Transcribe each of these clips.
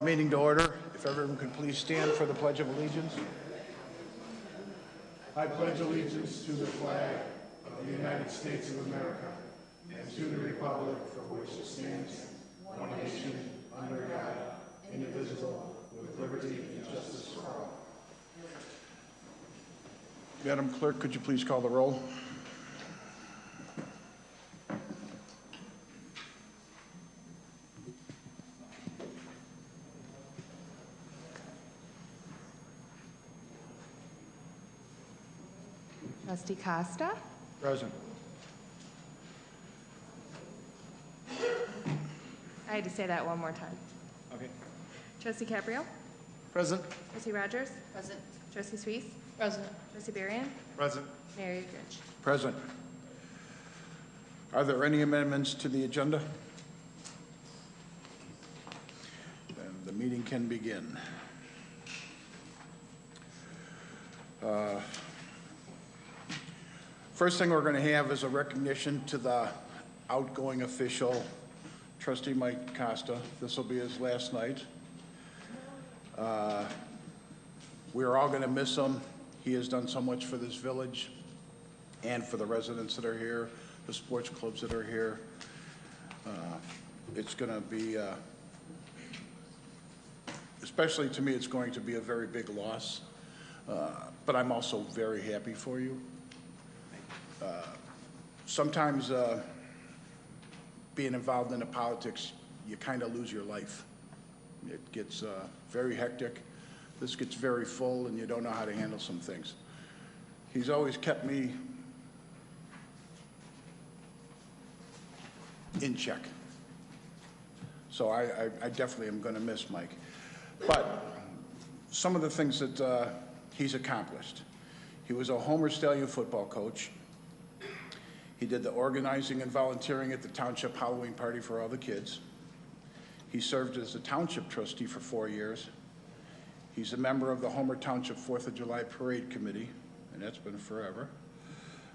Meeting to order. If everyone could please stand for the Pledge of Allegiance. I pledge allegiance to the flag of the United States of America and to the republic for which it stands, one nation, under God, indivisible, with liberty and justice for all. Madam Clerk, could you please call the roll? Trustee Costa? Present. I had to say that one more time. Okay. Trustee Caprio? Present. Trustee Rogers? Present. Trustee Suisse? Present. Trustee Berrien? Present. Mayor Yurkovich? Present. Are there any amendments to the agenda? Then the meeting can begin. First thing we're going to have is a recognition to the outgoing official, Trustee Mike Costa. This will be his last night. We're all going to miss him. He has done so much for this village and for the residents that are here, the sports clubs that are here. It's going to be, especially to me, it's going to be a very big loss. But I'm also very happy for you. Sometimes being involved in the politics, you kind of lose your life. It gets very hectic. This gets very full, and you don't know how to handle some things. He's always kept me in check. So I definitely am going to miss Mike. But some of the things that he's accomplished. He was a Homer Stallion football coach. He did the organizing and volunteering at the township Halloween party for all the kids. He served as a township trustee for 4 years. He's a member of the Homer Township 4th of July Parade Committee, and that's been forever.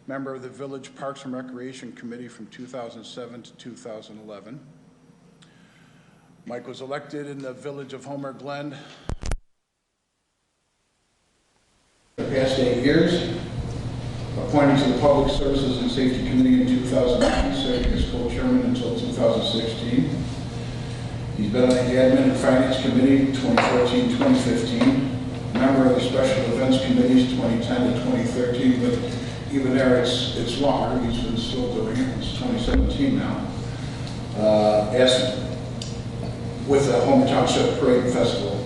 Member of the Village Parks and Recreation Committee from 2007 to 2011. Mike was elected in the Village of Homer, Glen the past 8 years. Appointed to the Public Services and Safety Committee in 2009, serving as co-chairman until 2016. He's been on the Admin and Finance Committee 2014-2015, member of the Special Events Committees 2010 to 2013, but even there it's longer. He's been still doing it. It's 2017 now. As with the Homer Township Parade Festival,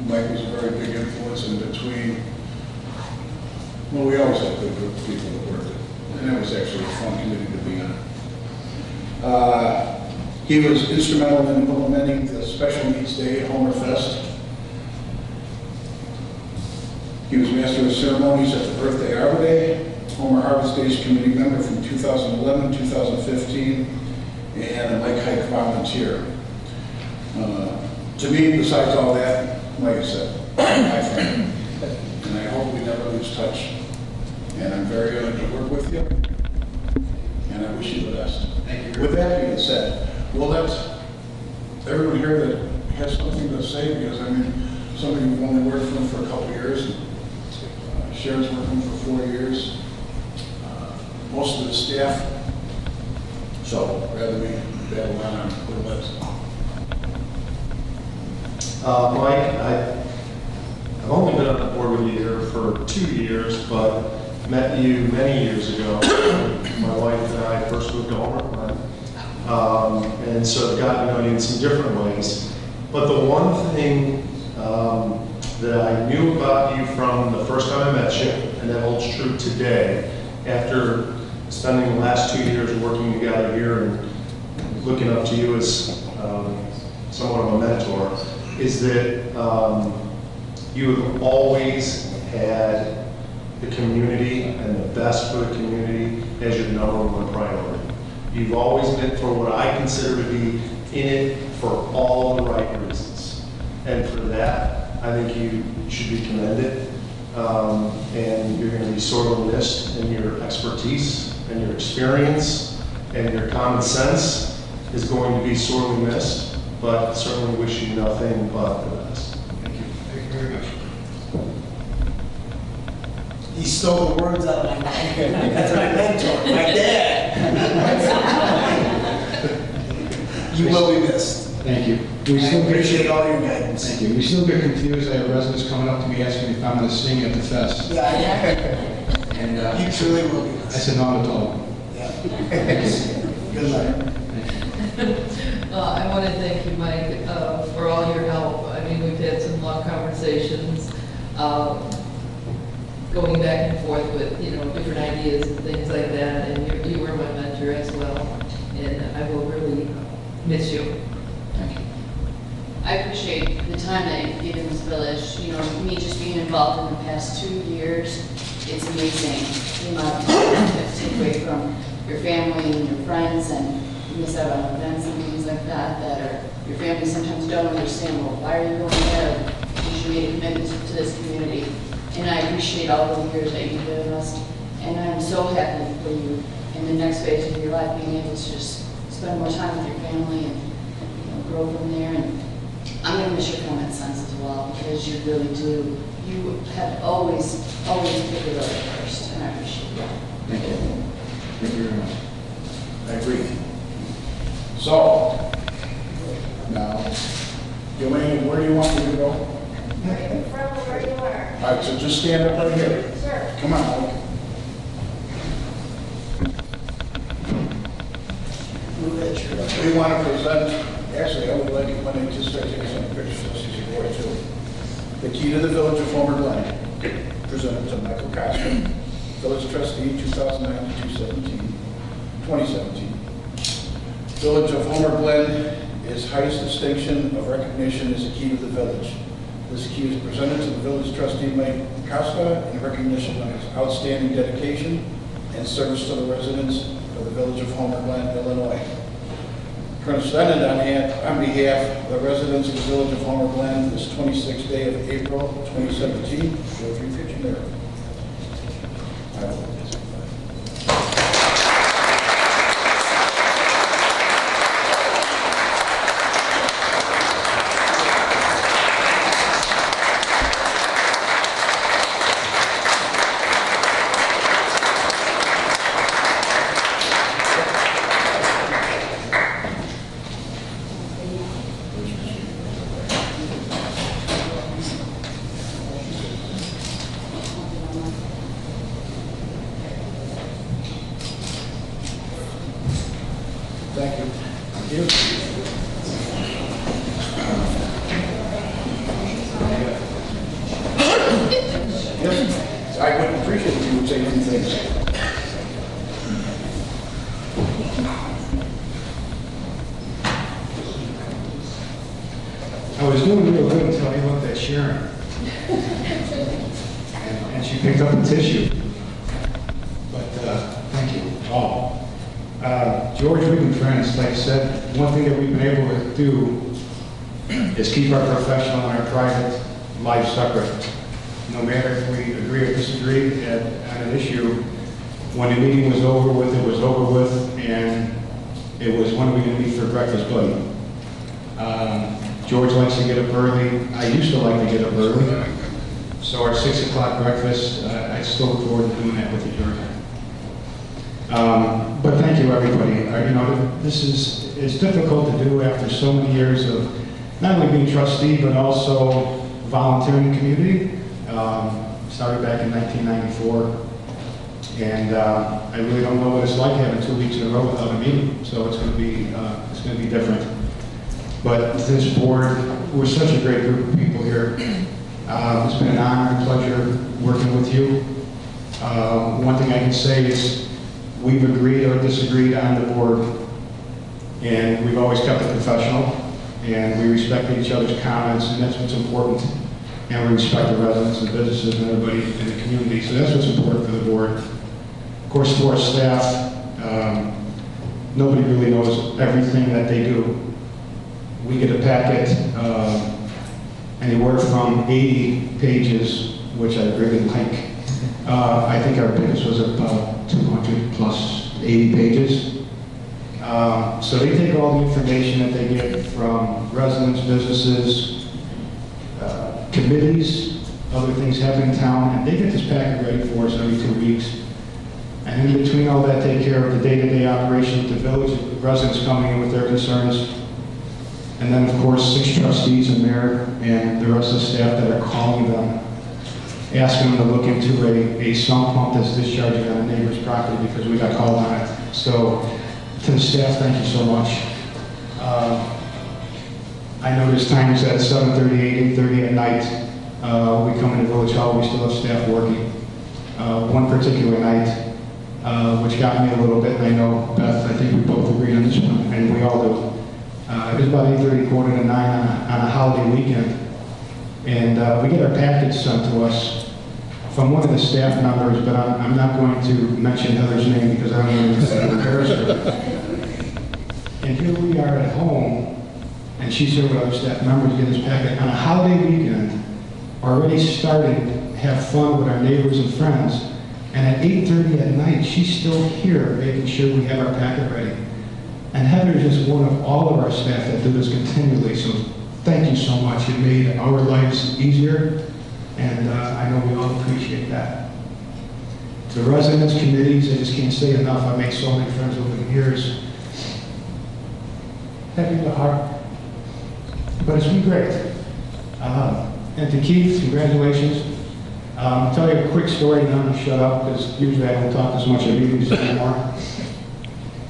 Mike was a very big influence in between. Well, we always had good group of people that worked it, and that was actually a fun committee to be on. He was instrumental in implementing the Special Needs Day at Homer Fest. He was Master of Ceremonies at the Birthday Arbor Day, Homer Harvest Days Committee member from 2011, 2015, and a Mike Hike volunteer. To me, besides all that, like I said, my friend, and I hope we never lose touch. And I'm very honored to work with you, and I wish you the best. Thank you. With that being said, we'll let everyone here that has something to say, because I mean, somebody who've only worked for him for a couple of years, and Sharon's worked with him for 4 years, most of the staff. So rather we battle on, we'll let. Mike, I've only been on the board with you here for 2 years, but met you many years ago. My wife and I first moved to Homer, and so I've gotten to know you in some different ways. But the one thing that I knew about you from the first time I met you, and that holds true today, after spending the last 2 years working together here and looking up to you as somewhat of a mentor, is that you have always had the community and the best for the community as your #1 priority. You've always been, for what I consider to be, in it for all the right reasons. And for that, I think you should be commended. And you're going to be sorely missed in your expertise and your experience, and your common sense is going to be sorely missed. but certainly wish you nothing but the best. Thank you. Thank you very much. He stole the words out of my mouth. That's my mentor, my dad. You will be missed. Thank you. We I still appreciate get, all your guidance. thank you. We still get confused. I have residents coming up to me asking if I'm going to sing at the fest. Yeah, And you truly will be I missed. said, no, I'm a dog. Yeah. Good luck. I want to thank you, Mike, for all your help. I mean, we've had some long conversations, going back and forth with, different ideas and things like that, and you were my mentor as well, and I will really miss you. I appreciate the time that you've given this village. Me just being involved in the past 2 years, it's amazing the amount of time you have to take away from your family and your friends, and you miss out on events and things like that your family sometimes don't understand. Well, why are you going there? Because you made a commitment to this community. And I appreciate all the years that you've given us. And I'm so happy for you in the next phase of your life, being able to just spend more time with your family and grow from there. And I'm going to miss your common sense as well, because you really do. You have always put it other first, and I appreciate that. Thank you. Thank you very much. I agree. So, now, Elaine, where do you want me to go? Right in front of where you are. All right, so just stand up right here. Sure. Come on, Mike. Move that shirt. We want to present, actually, I would like it when they just start taking some pictures, this is your boy too. The key to the village of Homer Glen, presented to Michael Costa, village trustee, 2009 to 2017. Village of Homer Glen is highest distinction of recognition as a key to the village. This key is presented to the village trustee, Mike Costa, in recognition of his outstanding dedication and service to the residents of the village of Homer Glen, Illinois. Presented on behalf of the residents of the village of Homer Glen this 26th day of April 2017. Go through your picture there. Thank you. Thank you. Yes, I would appreciate if you would say a few things. I was doing real good until I looked at Sharon. And she picked up a tissue. But thank you all. George, we've been friends. Like I said, one thing that we've been able to do is keep our professional and our private lives separate. No matter if we agree or disagree on an issue, when the meeting was over with, it was over with, and it was when are we going to meet for breakfast, buddy? George likes to get up early. I used to like to get up early. So our 6 o'clock breakfast, I still look forward to doing that with you, George. But thank you, everybody. It's difficult to do after so many years of not only being trustee, but also volunteering in the community. Started back in 1994. And I really don't know what it's like having 2 weeks in a row without a meeting. So it's going to be different. But this board, we're such a great group of people here. It's been an honor and pleasure working with you. One thing I can say is we've agreed or disagreed on the board, and we've always kept it professional, and we respect each other's comments, and that's what's important. And we respect the residents and businesses and everybody in the community, so that's what's important for the board. Of course, for our staff, nobody really knows everything that they do. We get a packet anywhere from 80 pages, which I really like. I think our biggest was about 200 plus 80 pages. So they take all the information that they get from residents, businesses, committees, other things happening in town, and they get this packet ready for us every 2 weeks. And in between all that, take care of the day-to-day operation of the village, residents coming in with their concerns. And then, of course, 6 trustees and mayor and the rest of the staff that are calling them, asking them to look into a sump pump that's discharging on a neighbor's property because we got called on it. So, to the staff, thank you so much. I know there's times at 7:30, 8:30 at night, we come into Village Hall, we still have staff working. One particular night, which got me a little bit, and I know, Beth, I think we both agree on this one, and we all do. It was about 8:30, quarter to 9 on a holiday weekend, and we get our package sent to us from one of the staff members, but I'm not going to mention Heather's name because I don't want to embarrass her. And here we are at home, and she's here with other staff members getting this packet on a holiday weekend, already starting to have fun with our neighbors and friends. And at 8:30 at night, she's still here making sure we have our packet ready. And Heather is just one of all of our staff that do this continually, so thank you so much. It made our lives easier, and I know we all appreciate that. To residents, committees, I just can't say enough. I've made so many friends over the years. Heavy in the heart, but it's been great. And to Keith, congratulations. I'll tell you a quick story and then I'll shut up because usually I don't talk as much at meetings anymore.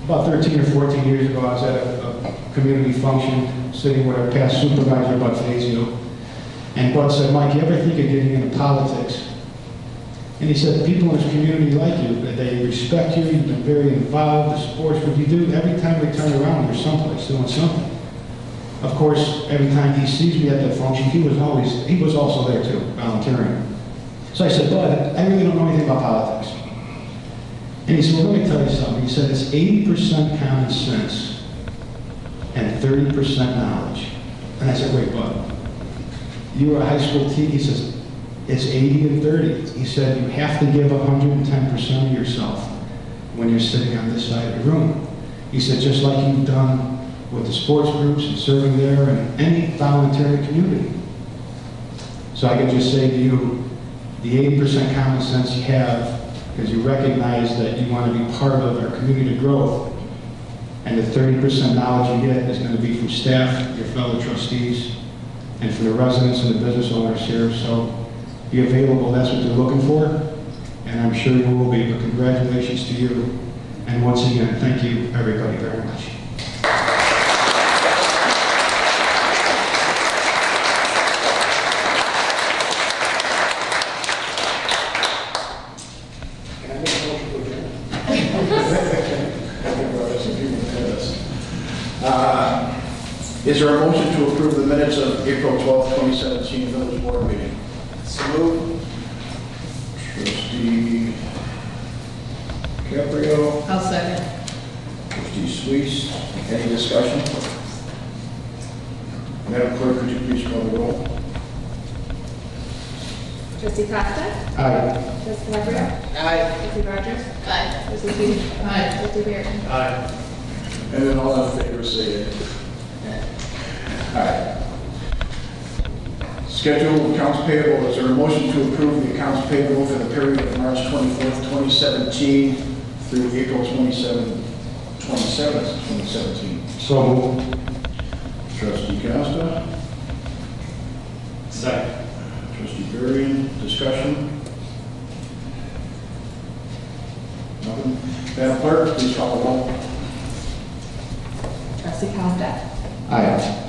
About 13 or 14 years ago, I was at a community function sitting with our past supervisor, Bud Fazio. And Bud said, Mike, you ever think of getting into politics? And he said, people in this community like you, that they respect you, you've been very involved, the sports, what you do, every time we turn around, you're someplace doing something. Of course, every time he sees me at that function, he was also there too, volunteering. So I said, Bud, I really don't know anything about politics. And he said, well, let me tell you something. He said, it's 80% common sense and 30% knowledge. And I said, wait, Bud, you were a high school teacher. He says, it's 80 and 30. He said, you have to give 110% of yourself when you're sitting on this side of the room. He said, just like you've done with the sports groups and serving there and any voluntary community. So I can just say to you, the 80% common sense you have because you recognize that you want to be part of our community growth, and the 30% knowledge you get is going to be from staff, your fellow trustees, and from the residents and the business owners here. So be available, that's what they're looking for, and I'm sure you will be, but congratulations to you. And once again, thank you everybody very much. Is there a motion to approve the minutes of April 12th, 2017 Village Board meeting? So moved. Trustee Caprio, I'll second. Trustee Suisse, any discussion? Madam Clerk, could you please call the roll? Trustee Costa? Aye. Trustee Caprio? Aye. Trustee Rogers? Aye. Trustee Sweet? Aye. Trustee Barrett? Aye. And then all in favor say aye. Aye. Schedule accounts payable. Is there a motion to approve the accounts payable for the period of March 24th, 2017 through April 27th, 2017? So moved. Trustee Costa? Second. Trustee Burien, discussion? Nothing? Madam Clerk, please call the roll. Trustee Costa? Aye.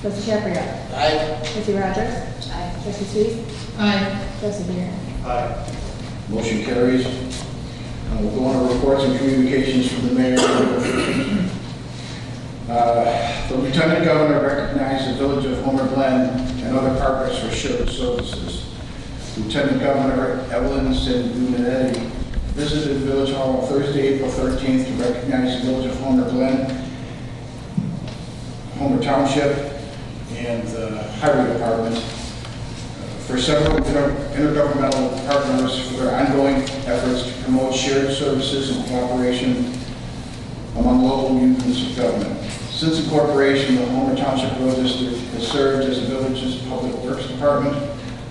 Trustee Caprio? Aye. Trustee Rogers? Aye. Trustee Sweet? Aye. Trustee Barrett? Aye. Motion carries. We'll go on to reports and communications from the mayor. The Lieutenant Governor recognized the Village of Homer Glen and other partners for shared services. Lieutenant Governor Evelyn Sanguinetti visited Village Hall on Thursday, April 13th to recognize the Village of Homer Glen, Homer Township, and the Highway Department for several intergovernmental partners for their ongoing efforts to promote shared services and cooperation among local units of government. Since incorporation, the Homer Township Road District has served as the village's public works department.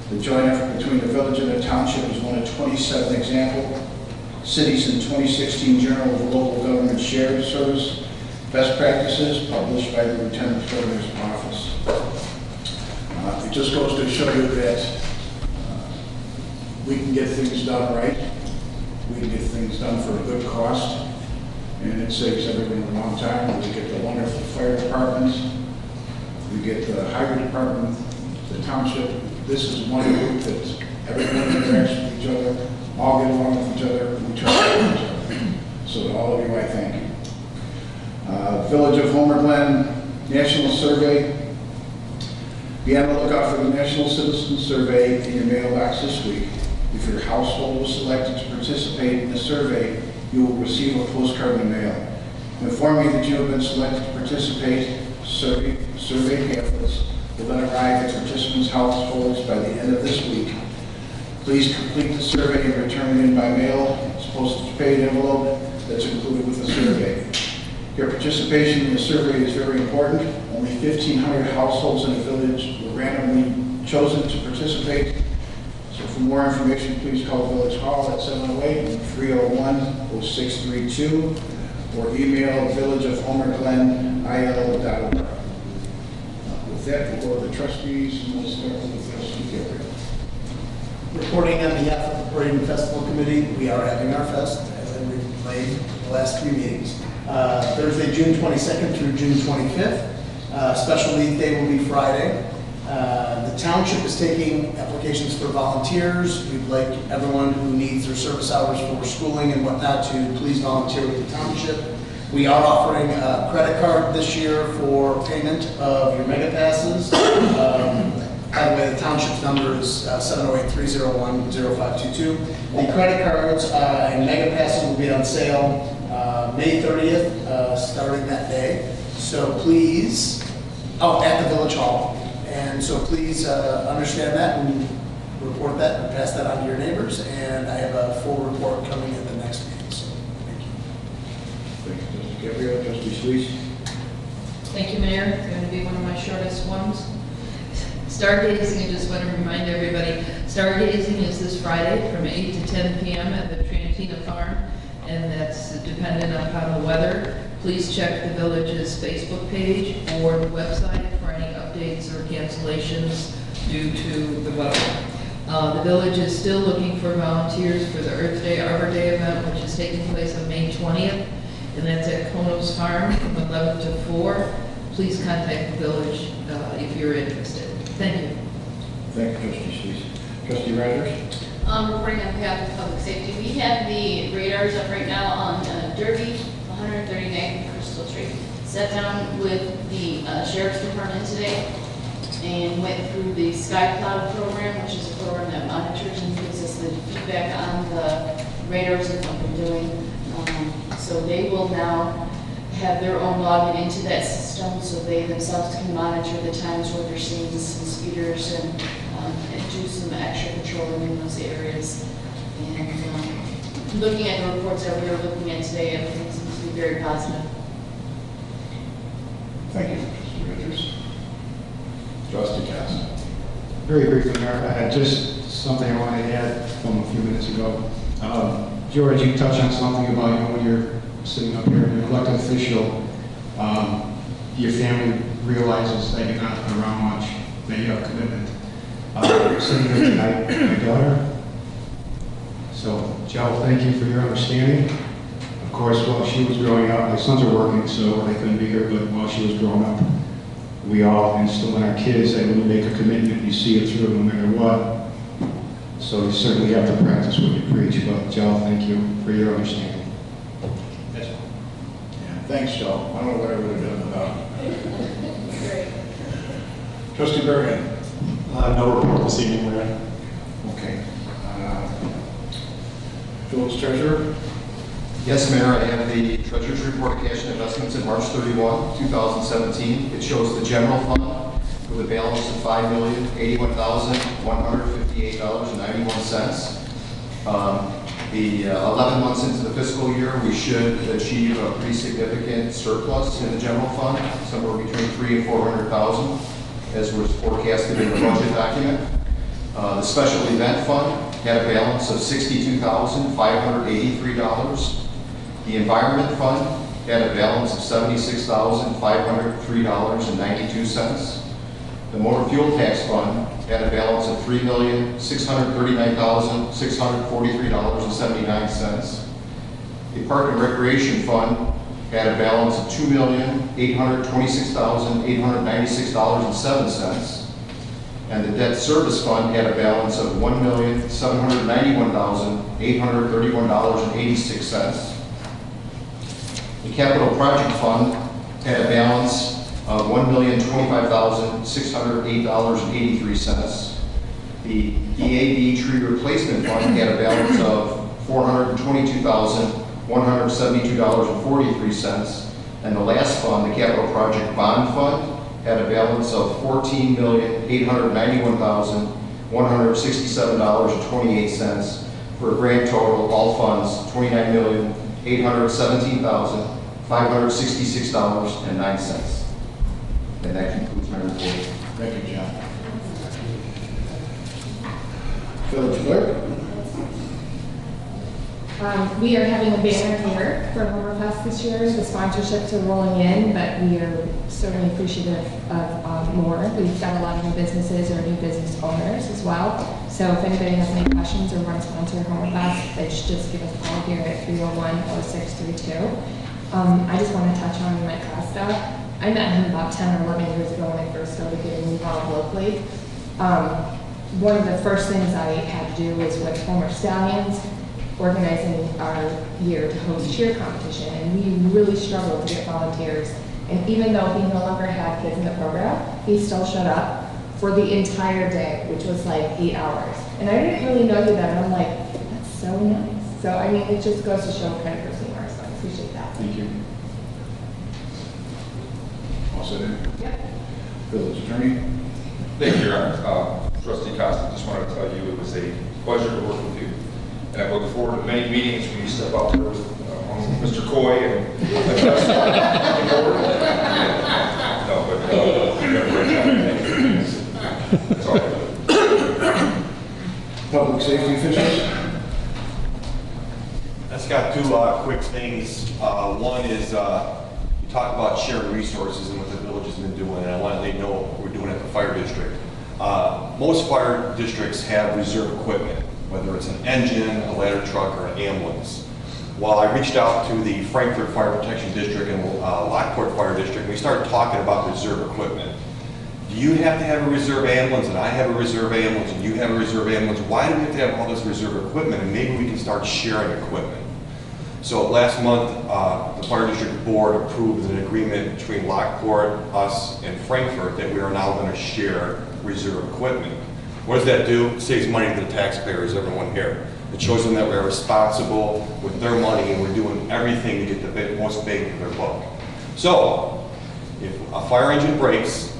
The joint effort between the village and the township is one of 27 example cities in 2016 Journal of Local Government Shared Service Best Practices, published by the Lieutenant Governor's Office. It just goes to show you that we can get things done right. We can get things done for a good cost, and it saves everyone a long time. We get the wonderful fire department, we get the highway department, the township. This is one group that everyone interacts with each other, all get along with each other, and we trust each other. So to all of you, I thank you. Village of Homer Glen National Survey. Be on the lookout for the National Citizen Survey in your mailbox this week. If your household was selected to participate in the survey, you will receive a postcard in the mail. Informing that you have been selected to participate, survey pamphlets will then arrive at participants' households by the end of this week. Please complete the survey and return it in by mail. It's postage paid envelope that's included with the survey. Your participation in the survey is very important. Only 1,500 households in the village were randomly chosen to participate. So for more information, please call Village Hall at 708-301-0632 or email villageofhomerglenil.org. With that, we'll go to the trustees, and we'll start with Trustee Gabriel. Reporting on behalf of the Parade and Festival Committee, we are having our fest, as I relayed the last few meetings. Thursday, June 22nd through June 25th. Special leave day will be Friday. The township is taking applications for volunteers. We'd like everyone who needs their service hours for schooling and whatnot to please volunteer with the township. We are offering a credit card this year for payment of your mega passes. By the way, the township's number is 708-301-0522. The credit cards and mega passes will be on sale May 30th, starting that day. So please, at the Village Hall. And so please understand that and report that and pass that on to your neighbors. And I have a full report coming at the next meeting. So thank you. Thank you, Trustee Gabriel. Trustee Sluice. Thank you, Mayor. It's going to be one of my shortest ones. Stargazing, I just want to remind everybody, stargazing is this Friday from 8 to 10 p.m. at the Trantina Farm, and that's dependent upon the weather. Please check the village's Facebook page or the website for any updates or cancellations due to the weather. The village is still looking for volunteers for the Earth Day Arbor Day event, which is taking place on May 20th, and that's at Konos Farm from 11 to 4. Please contact the village if you're interested. Thank you. Thank you, Trustee Sluice. Trustee Rogers. Reporting on behalf of public safety, we have the radars up right now on Derby, 139th and Crystal Street. Sat down with the Sheriff's Department today and went through the Sky Cloud program, which is a program that monitors and gives us the feedback on the radars and what they're doing. So they will now have their own login into that system, so they themselves can monitor the times where they're seeing some speeders and do some extra patrolling in those areas. And looking at the reports that we were looking at today, everything seems to be very positive. Thank you, Trustee Rogers. Trustee Cass. Very briefly, Mayor, I had just something I wanted to add from a few minutes ago. George, you touched on something about, when you're sitting up here and you're an elected official, your family realizes that you're not around much, that you have commitment. Sitting here tonight, my daughter. So, Joe, thank you for your understanding. Of course, while she was growing up, my sons are working, so they couldn't be here, but while she was growing up, we all instill in our kids that when you make a commitment, you see it through no matter what. So you certainly have to practice what you preach, but Joe, thank you for your understanding. That's all. Yeah, thanks, Joe. I don't know what I would have done without. Trustee Bergen. No report this evening, Mayor. Okay. Village Treasurer. Yes, Mayor, I have the Treasurer's Report of Cash and Investments at March 31, 2017. It shows the general fund with a balance of $5,081,158.91. The 11 months into the fiscal year, we should achieve a pretty significant surplus in the general fund, somewhere between $300,000 and $400,000, as was forecasted in the budget document. The special event fund had a balance of $62,583. The environment fund had a balance of $76,503.92. The motor fuel tax fund had a balance of $3,639,643.79. The park and recreation fund had a balance of $2,826,896.07. And the debt service fund had a balance of $1,791,831.86. The capital project fund had a balance of $1,025,608.83. The DAB tree replacement fund had a balance of $422,172.43. And the last fund, the capital project bond fund, had a balance of $14,891,167.28 for a grand total, all funds, $29,817,566.09. And that concludes my report. Thank you, John. Village Clerk? We are having a banner here for Homerfest this year. The sponsorships are rolling in, but we are certainly appreciative of more. We've got a lot of new businesses or new business owners as well. So if anybody has any questions or want to sponsor Homerfest, they should just give us a call here at 301-0632. I just want to touch on Mike Costa. I met him about 10 or 11 years ago when I first started getting involved locally. One of the first things I had to do was with Homer Stallions, organizing our year to host cheer competition, and we really struggled to get volunteers. And even though he no longer had kids in the program, he still showed up for the entire day, which was like 8 hours. And I didn't really know you then, and I'm like, that's so nice. So I mean, it just goes to show what kind of person you are, so I appreciate that. Thank you. All set in? Yep. Village Attorney? Thank you, Your Honor. Trustee Costa, just wanted to tell you it was a pleasure to work with you. And I look forward to many meetings when you step out there with Mr. Coy and no, but you have a great job. That's all I have. Public safety officials? I just got two quick things. One is you talk about sharing resources and what the village has been doing, and I want to let you know what we're doing at the fire district. Most fire districts have reserve equipment, whether it's an engine, a ladder truck, or an ambulance. Well, I reached out to the Frankfurt Fire Protection District and Lockport Fire District, and we started talking about reserve equipment. Do you have to have a reserve ambulance, and I have a reserve ambulance, and you have a reserve ambulance? Why do we have to have all this reserve equipment? And maybe we can start sharing equipment. So last month, the Fire District Board approved an agreement between Lockport, us, and Frankfurt that we are now going to share reserve equipment. What does that do? It saves money to the taxpayers, everyone here. It shows them that we're responsible with their money and we're doing everything to get the most bang for their buck. So, if a fire engine breaks,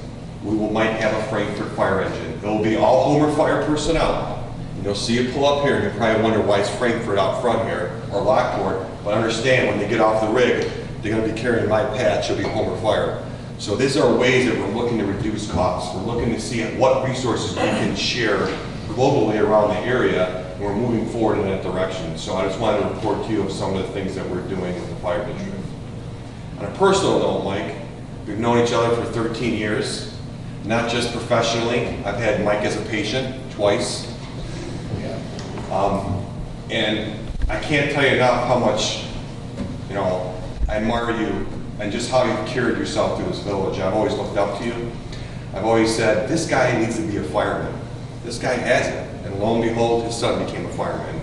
we might have a Frankfurt fire engine. It will be all Homer Fire personnel. And you'll see it pull up here and you'll probably wonder why it's Frankfurt out front here, or Lockport. But understand, when they get off the rig, they're going to be carrying my patch, it'll be Homer Fire. So these are ways that we're looking to reduce costs. We're looking to see what resources we can share globally around the area, and we're moving forward in that direction. So I just wanted to report to you of some of the things that we're doing with the fire district. On a personal note, Mike, we've known each other for 13 years, not just professionally. I've had Mike as a patient twice. And I can't tell you enough how much, I admire you and just how you've carried yourself through this village. I've always looked up to you. I've always said, this guy needs to be a fireman. This guy has it. And lo and behold, his son became a fireman.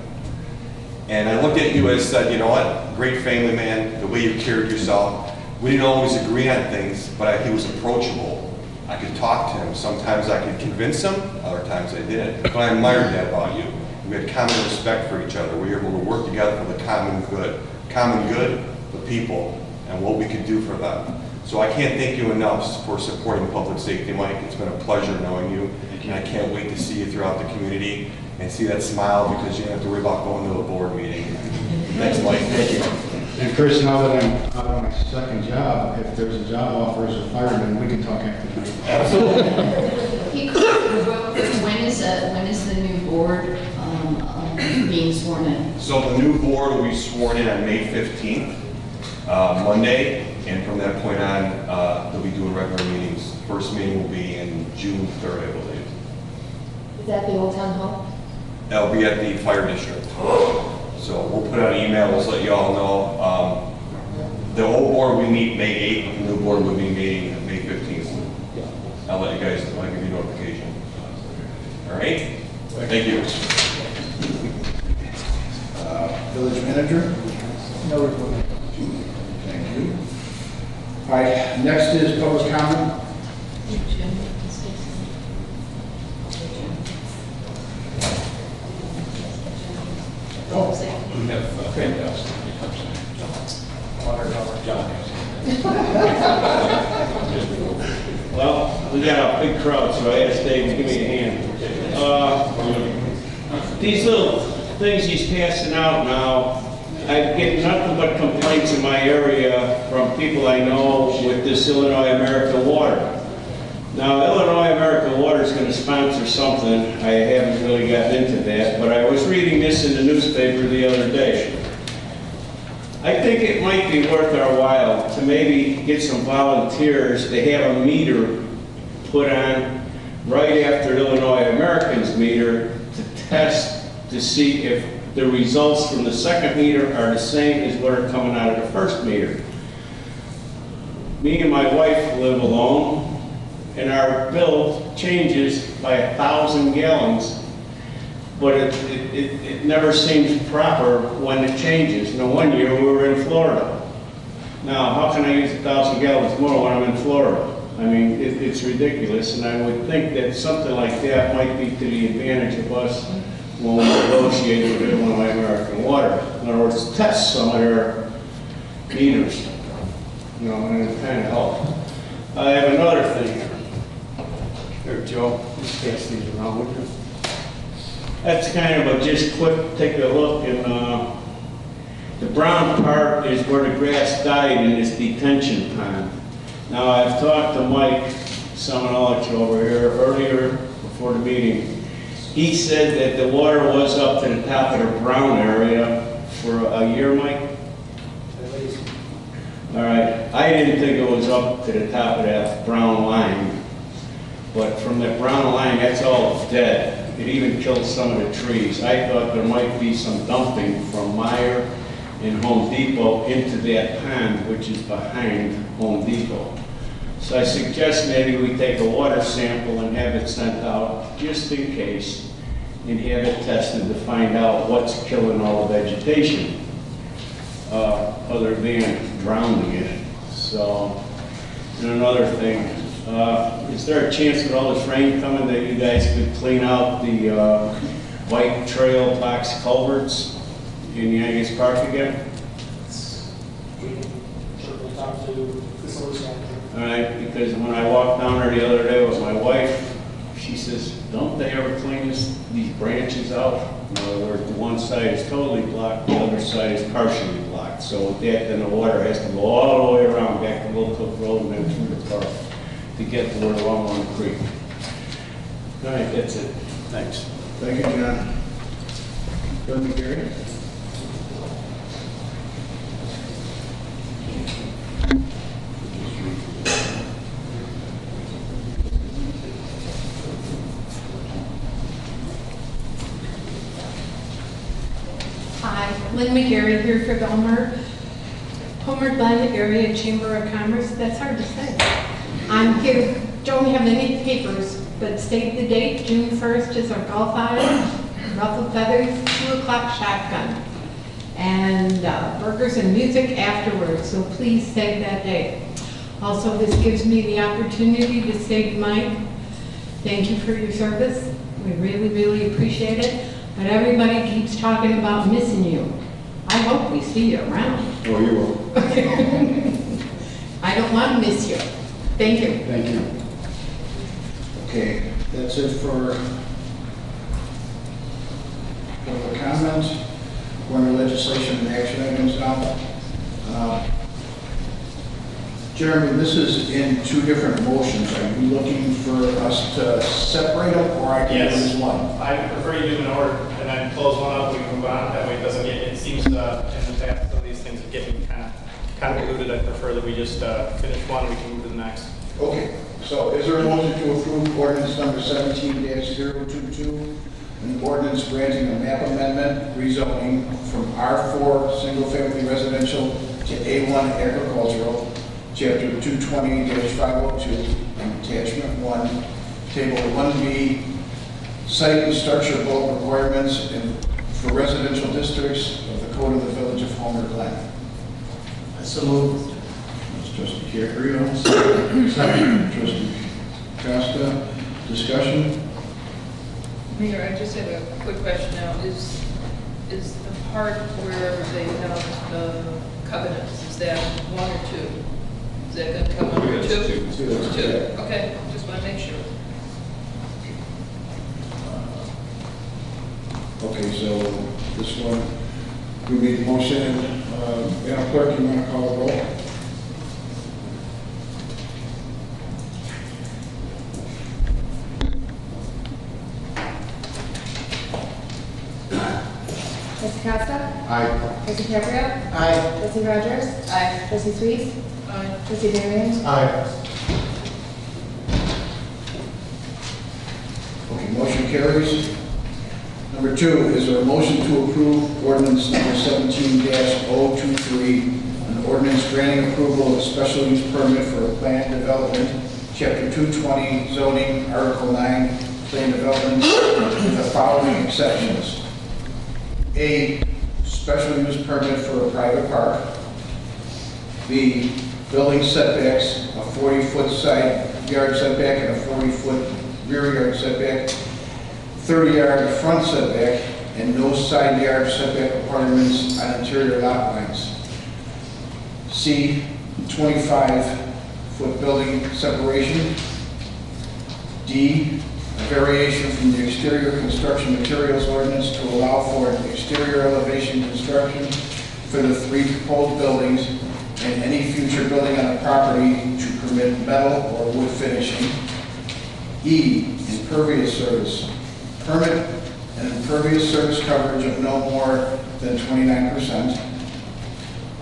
And I looked at you and said, you know what, great family man, the way you carried yourself. We didn't always agree on things, but he was approachable. I could talk to him. Sometimes I could convince him, other times I didn't. But I admired that about you. We had common respect for each other. We were able to work together for the common good. Common good, the people, and what we could do for them. So I can't thank you enough for supporting supporting public safety, Mike. It's been a pleasure knowing you, and I can't wait to see you throughout the community and see that smile because you don't have to worry about going to a board meeting. Thanks, Mike. Thank you. And Chris, now that I'm out of my second job, if there's a job offer as a fireman, we can talk after tonight. Hey, when is the new board being sworn in? So the new board will be sworn in on May 15th, Monday, and from that point on, they'll be doing regular meetings. First meeting will be in June 3rd, I believe. Is that the old town hall? That'll be at the fire district. So we'll put out an email, we'll let you all know. The old board we meet May 8th, the new board will be meeting May 15th. I'll let you guys, I'll give you notification. All right? Thank you. Village manager? No report. Thank you. All right, next is public comment. We have fantastic. Well, we got a big crowd, so I asked Dave to give me a hand. These little things he's passing out now, I get nothing but complaints in my area from people I know with this Illinois American Water. Now, Illinois American Water is going to sponsor something. I haven't really gotten into that, but I was reading this in the newspaper the other day. I think it might be worth our while to maybe get some volunteers to have a meter put on right after Illinois American's meter to test to see if the results from the second meter are the same as what are coming out of the first meter. Me and my wife live alone, and our bill changes by 1,000 gallons, but it never seems proper when it changes. Now, one year we were in Florida. Now, how can I use 1,000 gallons more when I'm in Florida? I mean, it's ridiculous, and I would think that something like that might be to the advantage of us when we negotiate with Illinois American Water. In other words, test some of their meters, you know, and it kind of helps. I have another thing here. Here, Joe, just pass these around with you. That's kind of a just quick take a look, and the brown part is where the grass died in this detention pond. Now, I've talked to Mike Simonolich over here earlier before the meeting. He said that the water was up to the top of the brown area for a year, Mike? All right, I didn't think it was up to the top of that brown line, but from that brown line, that's all dead. It even killed some of the trees. I thought there might be some dumping from Meyer and Home Depot into that pond, which is behind Home Depot. So I suggest maybe we take a water sample and have it sent out, just in case, and have it tested to find out what's killing all the vegetation, other than drowning it. So, and another thing, is there a chance with all this rain coming that you guys could clean out the white trail box culverts in Yankees Park again? All right, because when I walked down there the other day with my wife, she says, don't they ever clean these branches out? In other words, one side is totally blocked, the other side is partially blocked. So with that, then the water has to go all the way around back to Little Cook Road and then through the park to get to where Longmont Creek. All right, that's it. Thanks. Thank you, John. Glen, Gary? Hi, Lynn McGarry here for the Homer Glen Area Chamber of Commerce. That's hard to say. I'm here, don't have any papers, but state the date, June 1st is our golf outing, ruffled feathers, 2 o'clock shotgun, and burgers and music afterwards, so please save that date. Also, this gives me the opportunity to say to Mike, thank you for your service. We really, really appreciate it. But everybody keeps talking about missing you. I hope we see you around. Oh, you will. I don't want to miss you. Thank you. Thank you. Okay, that's it for public comment. We're on legislation and action items now. Jeremy, this is in two different motions. Are you looking for us to separate them, or I can do it as one? I prefer you do in order, and then close one up, we can move on. That way it doesn't get, it seems in the past, some of these things are getting kind of convoluted. I prefer that we just finish one, we can move to the next. Okay, so is there a motion to approve ordinance number 17-022, an ordinance granting a map amendment rezoning from R4 single-family residential to A1 agricultural, Chapter 220-502, and Attachment 1, Table 1B, Site and Structure Bulk Requirements for residential districts of the Code of the Village of Homer, Glen. So moved. Trustee Chiaperio, second. Trustee Costa, discussion? Mayor, I just have a quick question now. Is the part where they have the covenants, is that one or two? Is that going to come under two? Two. Two. Okay, just want to make sure. Okay, so this one, we made the motion. Madam Clerk, you want to call the roll? Trustee Costa? Aye. Trustee Caprio? Aye. Trustee Rogers? Aye. Trustee Sweet? Aye. Trustee Darian? Aye. Okay, motion carries. Number two, is there a motion to approve ordinance number 17-023, an ordinance granting approval of a special use permit for a planned development, Chapter 220 zoning, Article 9, planned development, with the following exceptions. A, special use permit for a private park. B, building setbacks, a 40-foot side yard setback and a 40-foot rear yard setback, 30-yard front setback, and no side yard setback requirements on interior lot lines. C, 25-foot building separation. D, a variation from the exterior construction materials ordinance to allow for an exterior elevation construction for the three proposed buildings and any future building on the property to permit metal or wood finishing. E, impervious service. Permit an impervious surface coverage of no more than 29%.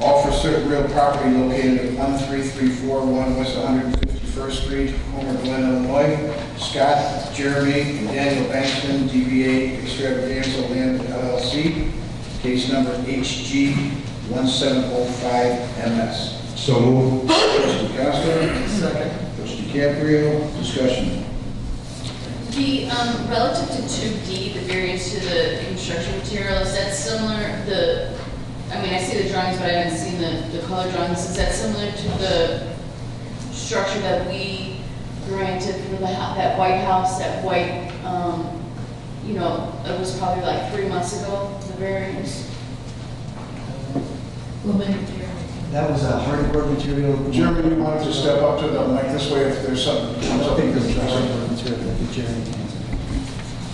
All for certain real property located at 13341 West 151st Street, Homer, Glen, Illinois. Scott, Jeremy, and Daniel Bankston, DBA Extravaganza Land LLC. Case number HG 1705MS. So moved. Trustee Costa. Second. Trustee Caprio, discussion. The, relative to 2D, the variance to the construction material, is that similar, I mean, I see the drawings, but I haven't seen the color drawings. Is that similar to the structure that we granted for that White House, that white, you know, it was probably like 3 months ago, the variance? That was a hardwood material. Jeremy, you wanted to step up to the mic this way if there's something. I don't think there's a hardwood material. I think Jeremy can answer.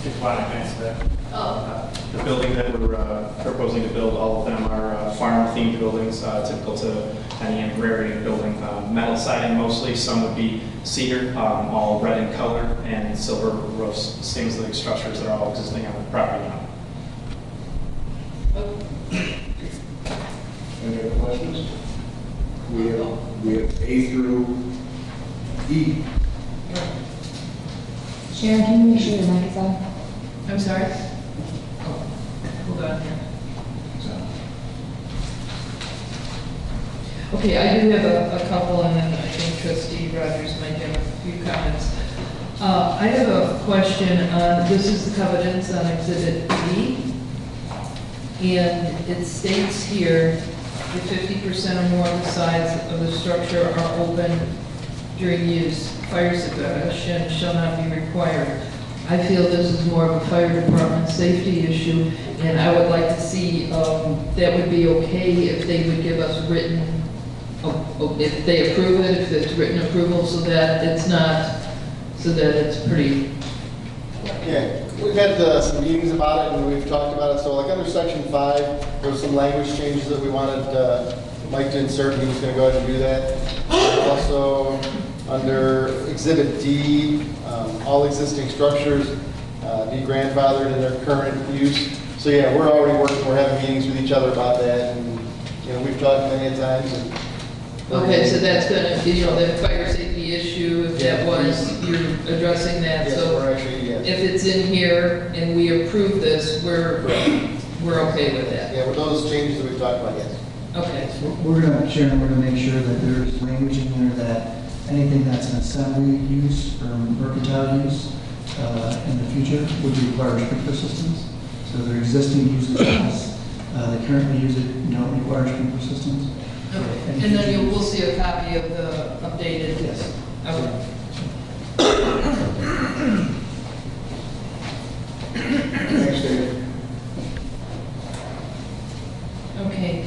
If I can answer that. Oh. The building that we're proposing to build, all of them are farm-themed buildings, typical to any agrarian building. Metal siding mostly, some would be cedar, all red in color, and silver roofs, same-like structures that are all existing on the property now. Any other questions? We have A through E. Sharon, can you make sure your mic is on? I'm sorry? Oh, hold on here. Okay, I do have a couple, and then I think Trustee Rogers might have a few comments. I have a question on, this is the covenants on Exhibit B, and it states here that 50% or more of the sides of the structure are open during use. Fire suppression shall not be required. I feel this is more of a fire department safety issue, and I would like to see, that would be okay if they would give us written, if they approve it, if it's written approval, so that it's not so that it's pretty, Yeah, we've had some meetings about it and we've talked about it. So like under section 5, there was some language changes that we wanted Mike to insert. He was going to go ahead and do that. Also, under exhibit D, all existing structures be grandfathered in their current use. So yeah, we're already working, we're having meetings with each other about that, and we've talked many times. And okay, so that's gonna, the fire safety issue, if that was, you're addressing that, yes, so we're actually, yes. if it's in here and we approve this, we're okay with that. Yeah, with those changes that we've talked about, yes. Okay. We're going to, Sharon, we're going to make sure that there's language in there that anything that's an assembly use or mercantile use in the future would require sprinkler systems. So their existing uses, they currently use it, don't require sprinkler systems. Okay, and then we'll see a copy of the updated. Yes. Okay. Thanks, David. Okay.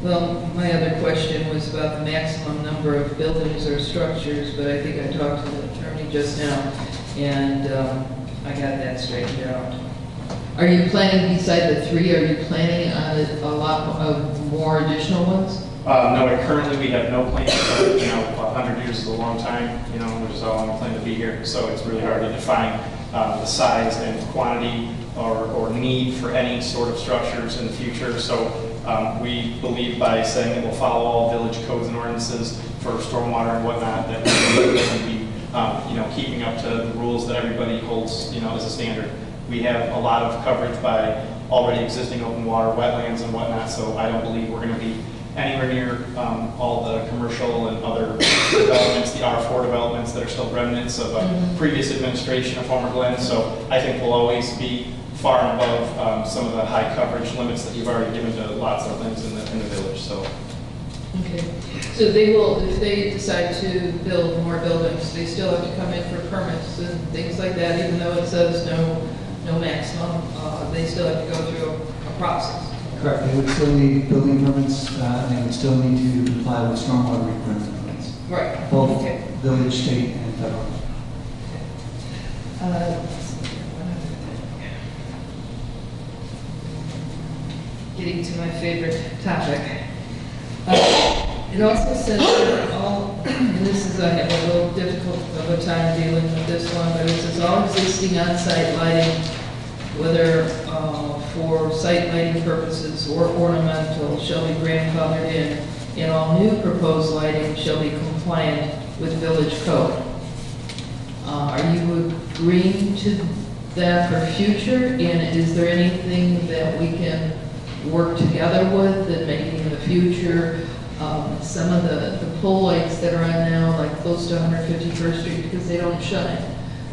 Well, my other question was about the maximum number of buildings or structures, but I think I talked to the attorney just now, and I got that straightened out. Are you planning, beside the 3, are you planning on a lot of more additional ones? No, currently we have no plans, but, 100 years is a long time, which is all I'm planning to be here, so it's really hard to define the size and quantity or need for any sort of structures in the future. So we believe by saying that we'll follow all village codes and ordinances for stormwater and whatnot, that we can be, keeping up to the rules that everybody holds, as a standard. We have a lot of coverage by already existing open water, wetlands and whatnot, so I don't believe we're going to be anywhere near all the commercial and other developments, the R4 developments that are still remnants of previous administration of former Glen. So I think we'll always be far and above some of the high coverage limits that you've already given to lots of things in the village. So. Okay. So they will, if they decide to build more buildings, they still have to come in for permits and things like that, even though it says no maximum, they still have to go through a process. Correct. They would still need building permits, and they would still need to comply with stormwater requirements. Right. Both Okay. village, state, and federal. Getting to my favorite topic. It also says that all, and this is, I have a little difficult of a time dealing with this one, but it says all existing on-site lighting, whether for site lighting purposes or ornamental, shall be grandfathered in, and all new proposed lighting shall be compliant with village code. Are you agreeing to that for future, and is there anything that we can work together with that maybe in the future, some of the pole lights that are on now, like close to 151st Street, because they don't shine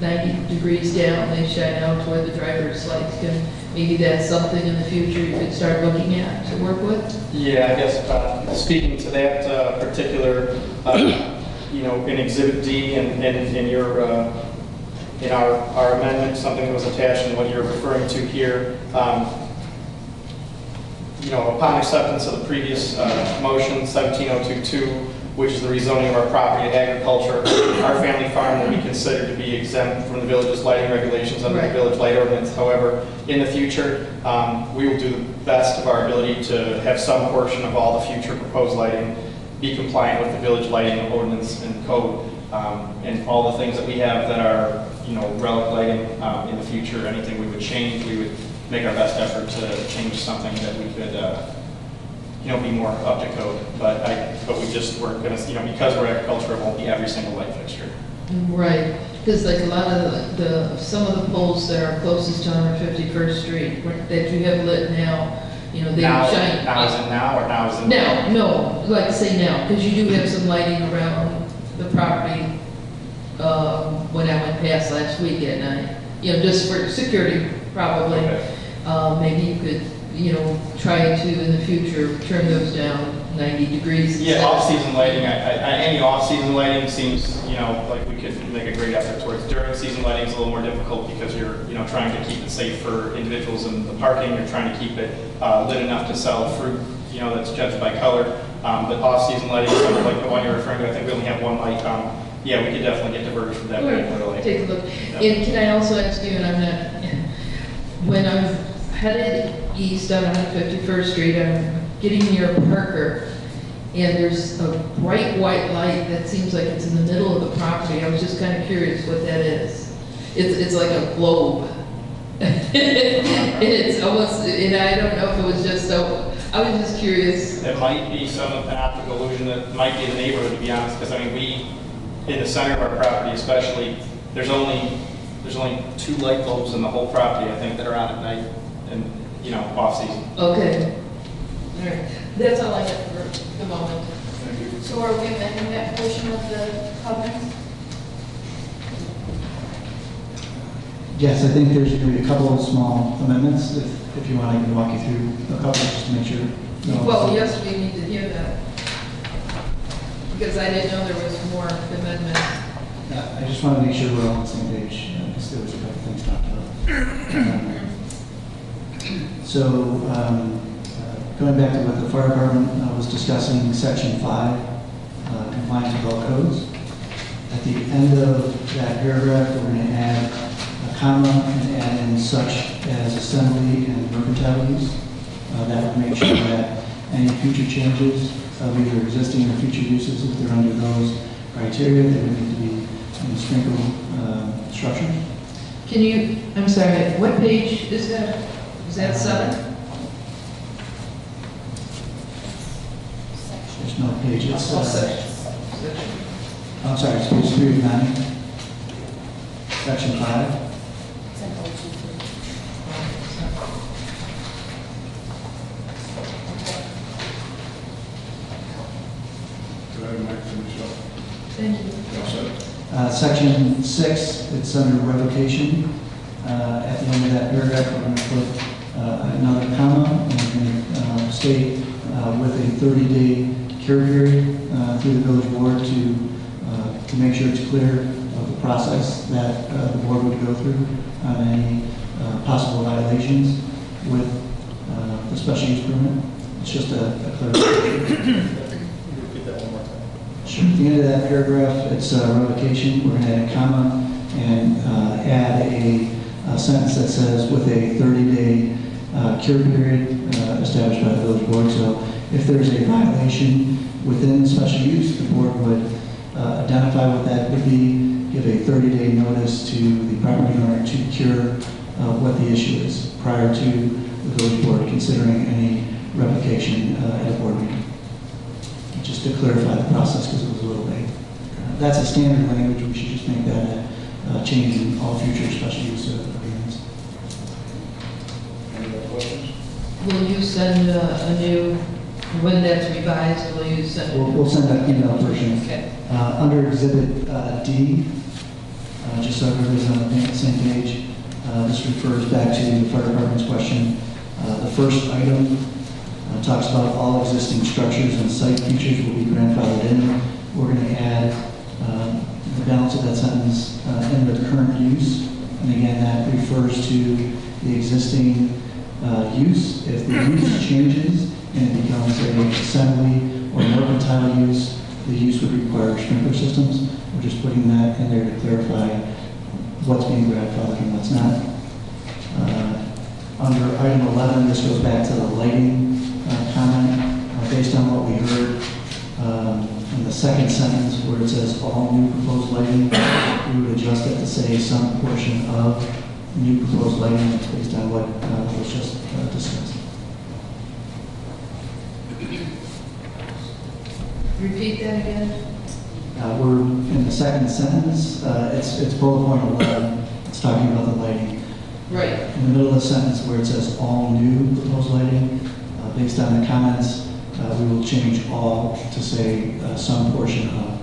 90 degrees down, they shine out to where the driver's lights can, maybe that's something in the future you could start looking at to work with? Yeah, I guess speaking to that particular, in Exhibit D and in your, in our amendment, something that was attached and what you're referring to here, upon acceptance of the previous motion, 17022, which is the rezoning of our property to agriculture, our family farm will be considered to be exempt from the village's lighting regulations under the village light ordinance. However, in the future, we will do the best of our ability to have some portion of all the future proposed lighting be compliant with the village lighting ordinance and code, and all the things that we have that are, relic lighting in the future. Anything we would change, we would make our best effort to change something that we could, be more up to code. But we just we're going to, because we're agriculture, it won't be every single light fixture. Right, because like a lot of some of the poles that are closest to 151st Street that you have lit now, they shine. Now is in now, or now is in now? No, like say now, because you do have some lighting around the property when I went past last week at night. Just for security, probably. Okay. Maybe you could, try to in the future turn those down 90 degrees. Yeah, off-season lighting. Any off-season lighting seems, like we could make a great effort towards. During season lighting is a little more difficult because you're, trying to keep it safe for individuals in the parking. You're trying to keep it lit enough to sell fruit, that's judged by color. But off-season lighting, kind of like the one you're referring to, I think we only have one light. Yeah, we could definitely get diverted from that particular light. Take a look. Yeah. And can I also ask you, and I'm not, when I'm headed east on 51st Street, I'm getting near Parker, and there's a bright white light that seems like it's in the middle of the property. I was just kind of curious what that is. It's like a globe. And it's almost, and I don't know if it was just so, I was just curious. It might be some of an optical illusion that might be in the neighborhood, to be honest, because I mean, we, in the center of our property especially, there's only 2 light bulbs in the whole property, I think, that are on at night and, you know, off-season. Okay. All right. That's all I have for the moment. So are we amending that portion of the covenant? Yes, I think there's going to be a couple of small amendments. If you want, I can walk you through a couple just to make sure. Well, yes, we need to hear that. Because I didn't know there was more amendments. I just want to make sure we're all on the same page, because there was a couple things talked about. Going back to what the fire department was discussing, section 5, compliance with all codes. At the end of that paragraph, we're going to add a comma and add in such as assembly and mercantile use. That would make sure that any future changes of either existing or future uses, if they're under those criteria, they would need to be in sprinkled structures. Can you, I'm sorry, what page is that? Is that 7? There's no page. It's, Section. I'm sorry, it's page 3 of 9, section 5. Go ahead, Mike, finish up. Thank you. Section 6, it's under revocation. At the end of that paragraph, we're going to put another comma, and we're going to state with a 30-day cure period through the village board to make sure it's clear of the process that the board would go through on any possible violations with the special use permit. It's just a clarification. Repeat that one more time. Sure. At the end of that paragraph, it's revocation. We're going to add a comma and add a sentence that says with a 30-day cure period established by the village board. So if there's a violation within the special use, the board would identify what that would be, give a 30-day notice to the property owner to cure what the issue is prior to the village board considering any revocation at a board meeting. Just to clarify the process because it was a little vague. That's a standard language. We should just make that a change in all future special use agreements. Any other questions? Will you send a new, when that's revised, will you send? We'll send an email version. Okay. Under Exhibit D, just so everybody's on the same page, this refers back to the fire department's question. The first item talks about all existing structures and site features will be grandfathered in. We're going to add the balance of that sentence in the current use. And again, that refers to the existing use. If the use changes and it becomes an assembly or mercantile use, the use would require sprinkler systems. We're just putting that in there to clarify what's being grandfathered and what's not. Under item 11, this goes back to the lighting comment. Based on what we heard in the second sentence where it says all new proposed lighting, we would adjust it to say some portion of new proposed lighting. That's based on what was just discussed. Repeat that again? We're in the second sentence. It's bullet point 11. It's talking about the lighting. Right. In the middle of the sentence where it says all new proposed lighting, based on the comments, we will change all to say some portion of.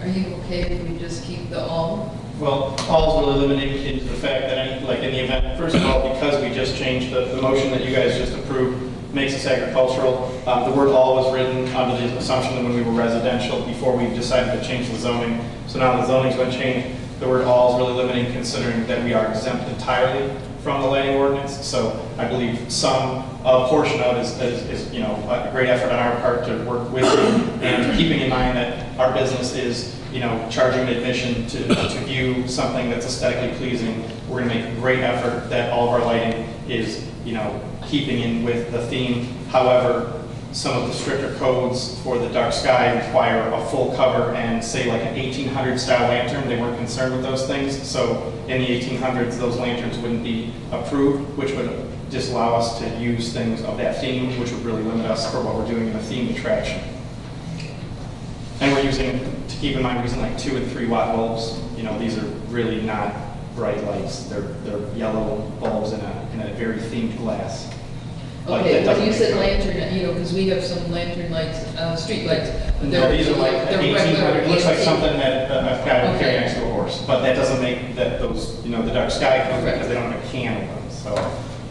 Are you okay if we just keep the all? Well, all is really limited into the fact that, any, like in the event, first of all, because we just changed the motion that you guys just approved makes us agricultural. The word all was written under the assumption that when we were residential before we decided to change the zoning. So now the zoning's been changed. The word all is really limiting considering that we are exempt entirely from the lighting ordinance. So I believe a portion of it is you know, a great effort on our part to work with you, and keeping in mind that our business is, you know, charging admission to view something that's aesthetically pleasing. We're going to make a great effort that all of our lighting is, you know, keeping in with the theme. However, some of the stricter codes for the dark sky require a full cover and say like an 1800 style lantern. They weren't concerned with those things. So in the 1800s, those lanterns wouldn't be approved, which would disallow us to use things of that theme, which would really limit us for what we're doing in a themed attraction. And we're using, to keep in mind, we're using like 2 and 3 watt bulbs. You know, these are really not bright lights. They're yellow bulbs in a very themed glass. Okay, when you said lantern, you know, because we have some lantern lights, street lights. No, these are like they're 1800, it looks like regular something that a guy would carry Okay. next to a horse, but that doesn't make those, you know, the dark sky colors because they don't have a can of them. So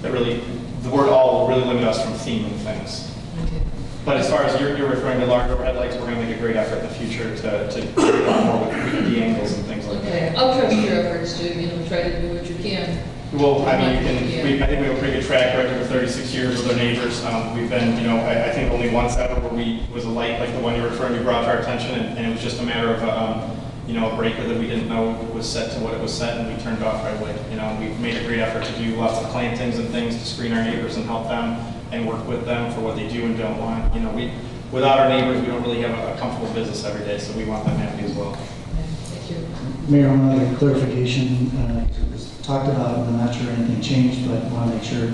that really, the word all will really limit us from theming things. Okay. But as far as you're referring to large overhead lights, we're going to make a great effort in the future to do a lot more with the angles and things like Okay, that. I'll trust your efforts to, you know, try to do what you can. Well, I mean, I think we have a pretty good track record of 36 years with our neighbors. We've been, you know, I think only once ever where was a light like the one you're referring to brought to our attention, and it was just a matter of, you know, a breaker that we didn't know was set to what it was set, and we turned off right away. You know, we've made a great effort to do lots of plantings and things to screen our neighbors and help them and work with them for what they do and don't want. You know, without our neighbors, we don't really have a comfortable business every day, so we want them happy as well. Thank you. Mayor, one other clarification. It was talked about, I'm not sure anything changed, but I want to make sure.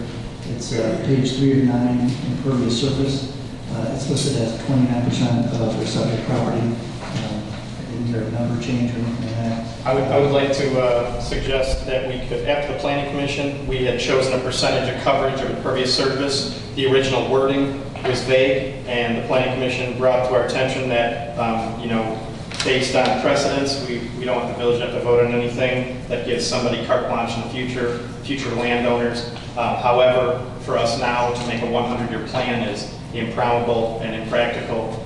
It's page 3 of 9, impervious surface. It's listed as 29% of the subject property. I didn't hear a number change or anything like that. I would like to suggest that we could, after the planning commission, we had chosen a percentage of coverage of impervious surface. The original wording was vague, and the planning commission brought to our attention that, you know, based on precedents, we don't want the village to have to vote on anything that gives somebody carte blanche in the future landowners. However, for us now to make a 100-year plan is improbable and impractical,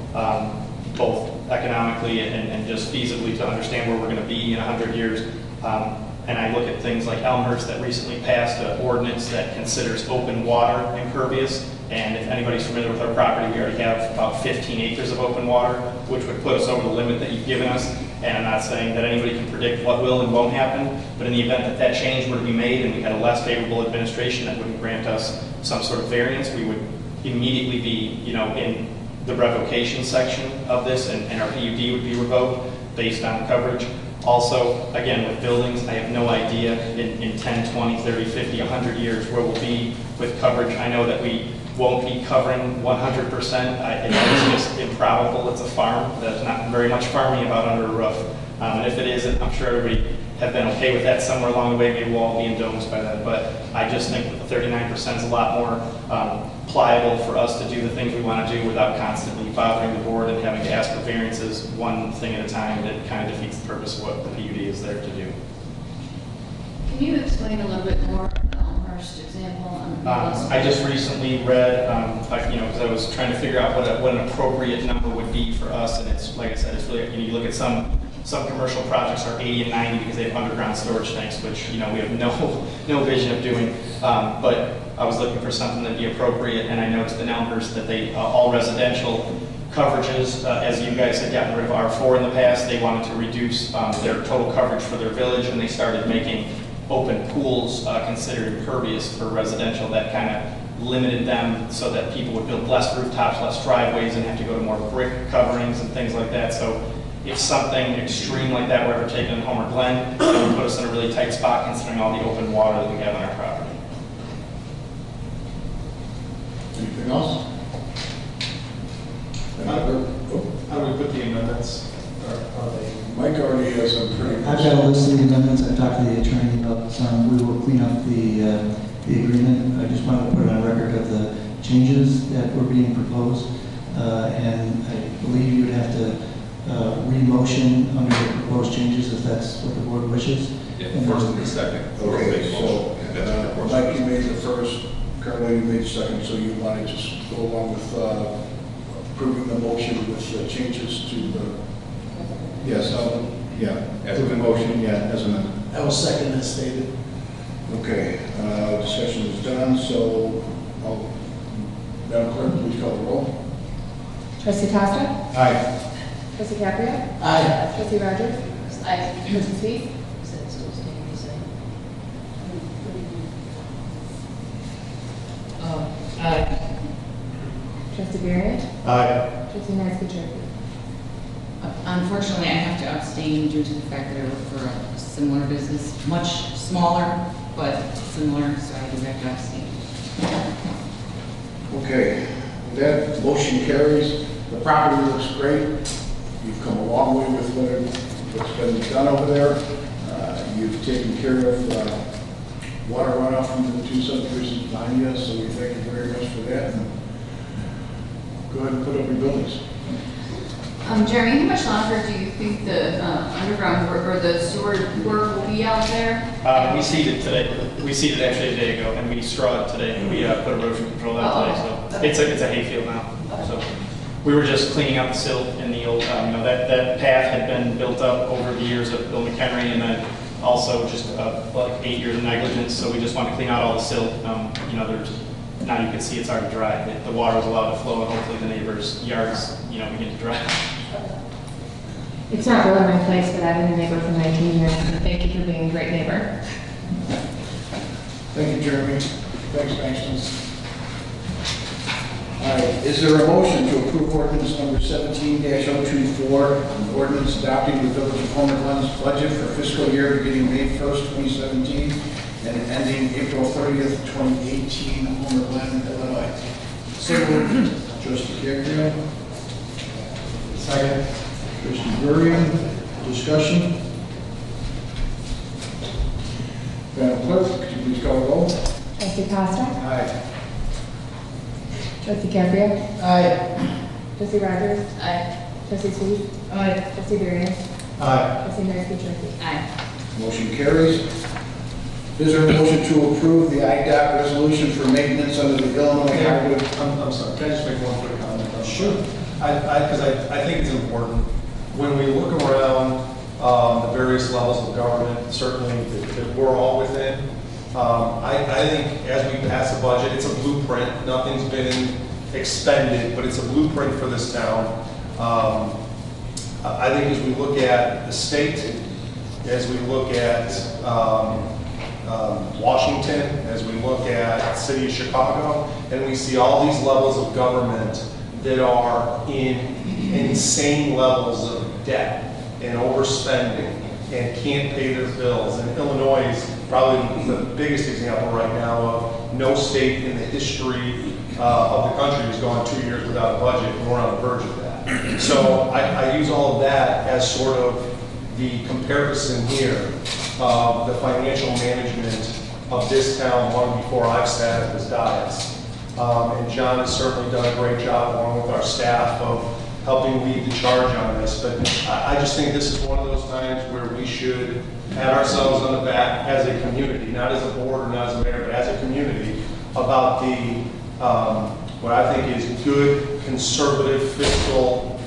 both economically and just feasibly to understand where we're going to be in 100 years. And I look at things like Elmhurst that recently passed an ordinance that considers open water impervious. And if anybody's familiar with our property, we already have about 15 acres of open water, which would put us over the limit that you've given us. And I'm not saying that anybody can predict what will and won't happen, but in the event that that change were to be made and we had a less favorable administration that wouldn't grant us some sort of variance, we would immediately be, you know, in the revocation section of this, and our PUD would be revoked based on coverage. Also, again, with buildings, I have no idea in 10, 20, 30, 50, 100 years where we'll be with coverage. I know that we won't be covering 100%. It's just improbable. It's a farm. There's not very much farming about under a roof. And if it isn't, I'm sure everybody have been okay with that somewhere along the way. Maybe we'll all be in domes by then. But I just think that the 39% is a lot more pliable for us to do the things we want to do without constantly bothering the board and having to ask for variances one thing at a time. That kind of defeats the purpose of what the PUD is there to do. Can you explain a little bit more the Elmhurst example? I just recently read, you know, because I was trying to figure out what an appropriate number would be for us, and it's, like I said, it's really, you know, you look at some commercial projects are 80 and 90 because they have underground storage tanks, which, you know, we have no vision of doing. But I was looking for something that'd be appropriate, and I noticed in Elmhurst that they, all residential coverages, as you guys had gotten rid of R4 in the past, they wanted to reduce their total coverage for their village, and they started making open pools considered impervious for residential. That kind of limited them so that people would build less rooftops, less driveways, and have to go to more brick coverings and things like that. So if something extreme like that were ever taken in Homer Glen, it would put us in a really tight spot considering all the open water that we have on our property. Anything else? How do we put the amendments? Are they? Mike already has some pretty. I've got a list of the amendments. I've talked to the attorney about some. We will clean up the agreement. I just wanted to put it on record of the changes that were being proposed. And I believe you would have to re-motion under the proposed changes if that's what the board wishes. Yeah, first and the second. Okay, so Mike, you made the first, Carla, you made the second, so you want to just go along with approving the motion with the changes to the. Yes. Yeah, approve the motion, yeah, as amended. I will second as stated. Okay, discussion is done, so, Madam Clerk, please call the roll. Trustee Costa? Aye. Trustee Caprio? Aye. Trustee Rogers? Aye. Trustee Sweet? Is that still staying the same? Aye. Trustee Varian? Aye. Trustee Mansky? Unfortunately, I have to abstain due to the fact that I work for a similar business, much smaller, but similar, so I do have to abstain. Okay, with that, motion carries. The property looks great. You've come a long way with what's been done over there. You've taken care of water runoff into the two subdivisions behind you, so we thank you very much for that. And go ahead and put up your buildings. Jeremy, how much longer do you think the underground work or the sewer work will be out there? We seeded today. We seeded actually a day ago, and we strawed today. We put erosion control out today, so it's a hayfield now. So we were just cleaning out the silt in the old, that path had been built up over the years of Bill McHenry, and then also just like 8 years of negligence. So we just wanted to clean out all the silt. There's now you can see it's already dry. The water was allowed to flow, and hopefully the neighbors' yards, begin to dry. It's not really my place, but I've been a neighbor for 19 years, and thank you for being a great neighbor. Thank you, Jeremy. Thanks, Maxton. All right, is there a motion to approve ordinance number 17-024, an ordinance adopting the Village of Homer Glen's budget for fiscal year beginning May 1st, 2017, and ending April 30th, 2018, Homer Glen, Illinois? So moved. Trustee Caprio. Second. Trustee Burrian, discussion? Madam Clerk, could you please call the roll? Trustee Costa? Aye. Trustee Caprio? Aye. Trustee Rogers? Aye. Trustee Sweet? Aye. Trustee Varian? Aye. Trustee Mansky? Aye. Motion carries. Is there a motion to approve the IDOT resolution for maintenance under the Illinois Highway? I'm sorry, can I just make one quick comment? Sure. Because I think it's important, when we look around the various levels of government, certainly that we're all within, I think as we pass the budget, it's a blueprint. Nothing's been expended, but it's a blueprint for this town. I think as we look at the state, as we look at Washington, as we look at the city of Chicago, and we see all these levels of government that are in insane levels of debt and overspending and can't pay their bills. And Illinois is probably the biggest example right now of no state in the history of the country has gone 2 years without a budget, and we're on the verge of that. So I use all of that as sort of the comparison here of the financial management of this town long before I've sat at this dais. And John has certainly done a great job along with our staff of helping lead the charge on this. But I just think this is one of those times where we should pat ourselves on the back as a community, not as a board or not as a mayor, but as a community, about the what I think is good conservative fiscal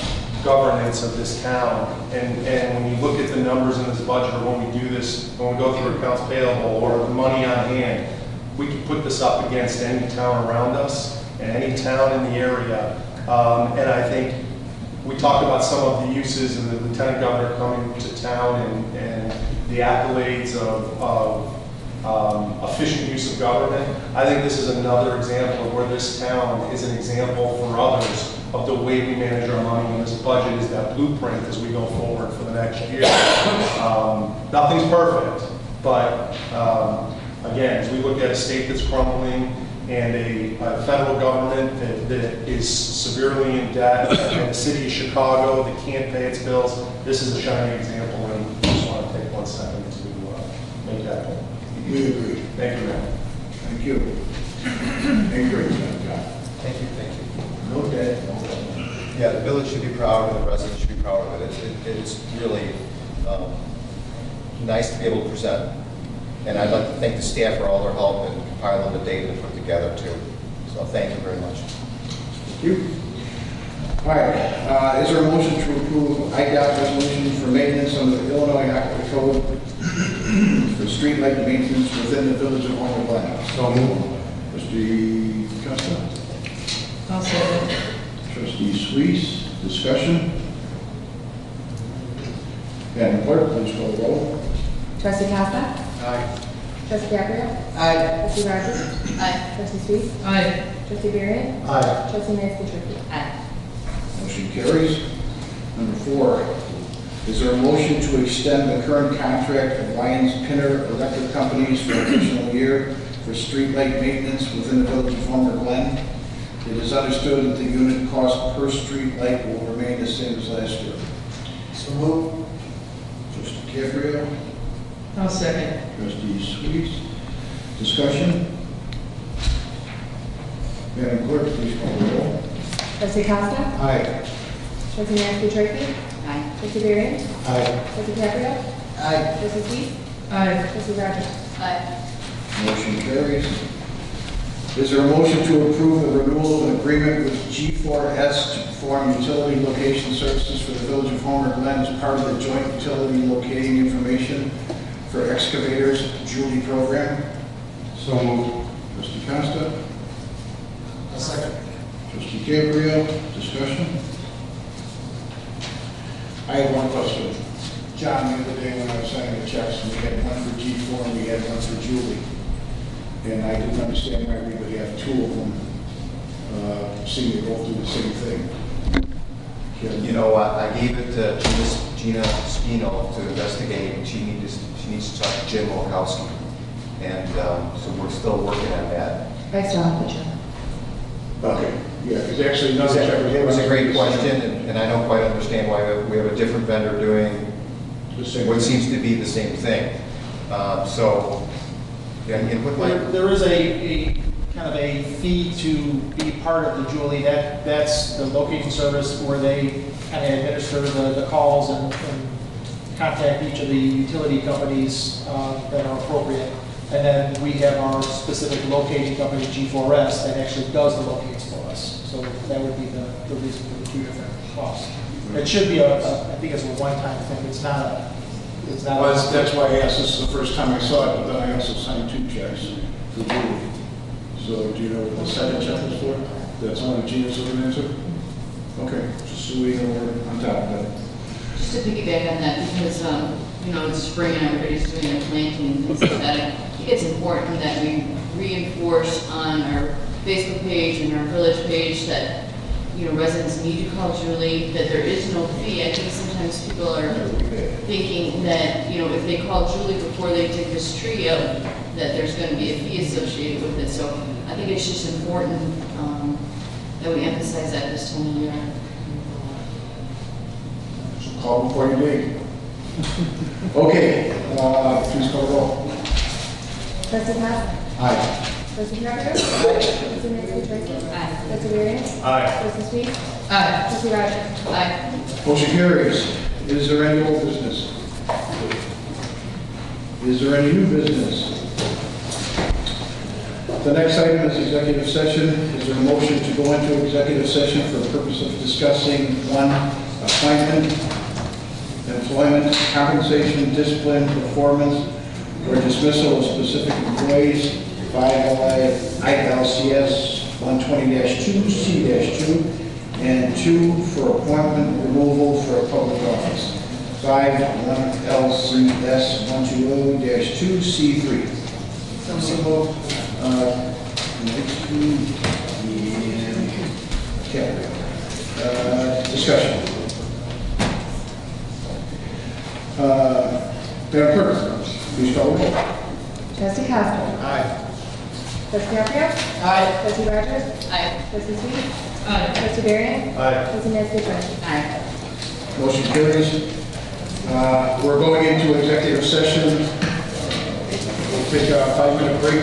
governance of this town. And when you look at the numbers in this budget, or when we do this, when we go through accounts payable or the money on hand, we can put this up against any town around us and any town in the area. And I think we talked about some of the uses and the lieutenant governor coming to town and the accolades of efficient use of government. I think this is another example of where this town is an example for others of the way we manage our money, and this budget is that blueprint as we go forward for the next year. Nothing's perfect, but again, as we look at a state that's crumbling and a federal government that is severely in debt, and a city of Chicago that can't pay its bills, this is a shining example, and I just want to take 1 second to make that point. We agree. Thank you, ma'am. Thank you. Angry, John. Thank you, thank you. No debt. Yeah, the village should be proud, and the residents should be proud of it. It's really nice to be able to present. And I'd like to thank the staff for all their help in compiling the data to put together too. So thank you very much. Thank you. All All right, is there a motion to approve IDOT resolution for maintenance under the Illinois Highway Code for street light maintenance within the village of Homer Glen? So moved. Trustee Costa? I'll second. Trustee Suisse, discussion? Madam Clerk, please call the roll. Trustee Costa? Aye. Trustee Gabriel? Aye. Trustee Rogers? Aye. Trustee Sweet? Aye. Trustee Barry? Aye. Trustee Mansky-Turkey? Aye. Motion carries. Number 4, is there a motion to extend the current contract of Lyons Pinner Electric Companies for an additional year for streetlight maintenance within the village of Homer Glen? It is understood that the unit cost per street light will remain the same as last year. So move. Trustee Gabriel, I'll second. Trustee Sweet, discussion? Madam Clerk, please call the roll. Trustee Costa? Aye. Trustee Mansky-Turkey? Aye. Trustee Barry? Aye. Trustee Gabriel? Aye. Trustee Sweet? Aye. Trustee Rogers? Aye. Motion carries. Is there a motion to approve the renewal of an agreement with G4S to perform utility location services for the village of Homer Glen as part of the joint utility locating information for excavators Julie program? So moved. Trustee Costa? A second. Trustee Gabriel, discussion? I have one question. John, the other day when I was signing the checks, we had one for G4 and we had one for Julie. And I didn't understand why we would have two of them, seem to go through the same thing. You know, I gave it to Gina Spino to investigate, and she needs to talk to Jim Olkowski. And so we're still working on that. I still have the check. Okay, yeah, because actually another check was... It was a great question, and I don't quite understand why we have a different vendor doing The same what thing. seems to be the same thing. So, yeah, and with my... There is a kind of a fee to be part of the Julie. That's the location service where they kind of administer the calls and contact each of the utility companies that are appropriate. And then we have our specific locating company, G4S, that actually does the locates for us. So that would be the reason for the 2 different costs. It should be I think it's a one-time thing. It's not Well, that's why I asked. This is the first time I saw it, but then I also signed 2 checks for Julie. So do you know what the second check is for? That's one of Gina's looking into? Okay, just so we know we're on top of that. Just to piggyback on that, because, it's spring and everybody's doing their planting and things like that, I think it's important that we reinforce on our Facebook page and our village page that, residents need to call Julie, that there is no fee. I think sometimes people are thinking that, if they call Julie before they take this tree out, that there's going to be a fee associated with it. So I think it's just important that we emphasize that this time of year. Call before you dig. Okay, please call the roll. Trustee Costa? Aye. Trustee Gabriel? Trustee Mansky-Turkey? Aye. Trustee Barry? Aye. Trustee Sweet? Aye. Trustee Rogers? Aye. Motion carries. Is there any old business? Is there any new business? The next item is executive session. Is there a motion to go into executive session for the purpose of discussing 1, appointment, employment, compensation, discipline, performance, or dismissal of specific employees, 5 ILCS 120-2C-2, and 2 for appointment removal for a public office, 5 1LCS 120-2C3. Next and Gabriel. Discussion. Madam Clerk, please call the roll. Trustee Costa? Aye. Trustee Gabriel? Aye. Trustee Rogers? Aye. Trustee Sweet? Aye. Trustee Barry? Aye. Trustee Mansky-Turkey? Aye. Motion carries. We're going into executive session. We'll take a 5-minute break.